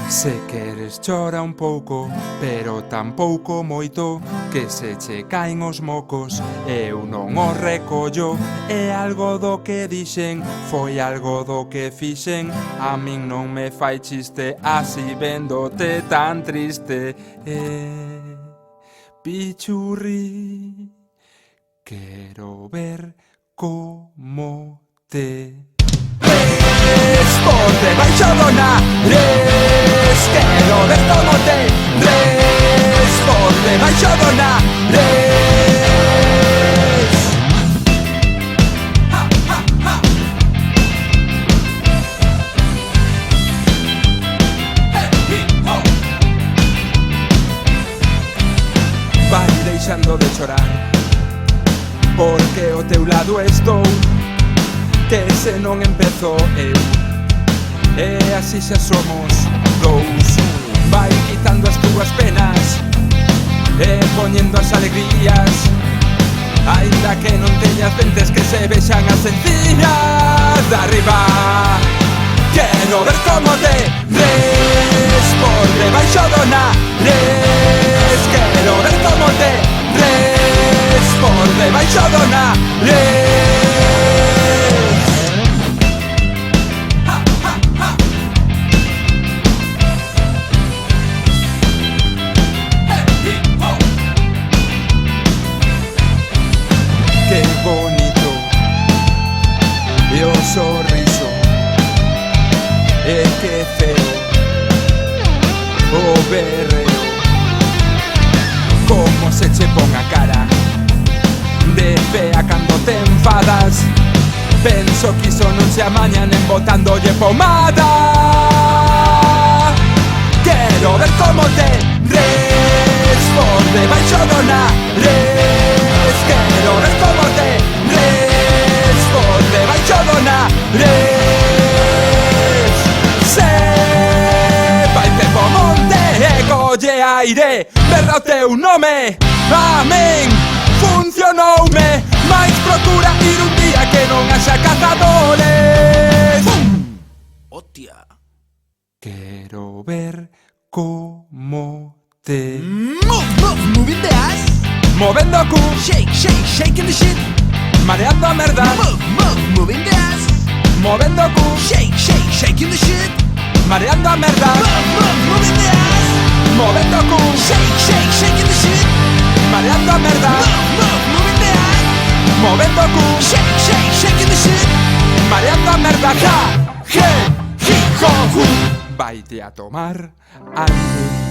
Se queres chora un pouco, pero tampouco moito, que se che caen os mocos, eu non os recollo. É algo do que dixen, foi algo do que fixen, a min non me fai chiste así véndote tan triste. Pichurri, quero ver como te res por debaixo do nariz. Quero ver como te res por debaixo do nariz. Vai deixando de chorar, porque ao teu lado estou, que se non empezo eu, e así xa somos dous. Vai quitando as túas penas e poñendo as alegrías, aínda que non teñas dentes que se vexan as enciñas de arriba. Quero ver como te res por debaixo do nariz. Quero ver como te res por debaixo do nariz. Que bonito e o sorriso, e que feo o berreo. Como se che pon a cara de fea cando te enfadas. Penso que iso non se amañan en botándolle pomada. Quero ver como te res por debaixo do nariz. Quero ver como te res por debaixo do nariz. Se vai tempo monte e colle aire, berra o teu nome, amén. Funcionoume, mais procura ir un día que non haxa cazadores. Hostia. Quero ver como te Moving the ass. movendo o cu, Shake, shake, shaking the shit. mareando a merda, Moving the ass. movendo o cu, Shake, shake, shaking the shit. mareando a merda, Moving the ass. movendo o cu, Shake, shake, shaking the shit. mareando a merda, Moving the ass. movendo o cu, Shake, shake, shaking the shit. mareando a merda. Ja, je, hi, jo, hu. Vaite a tomar aire.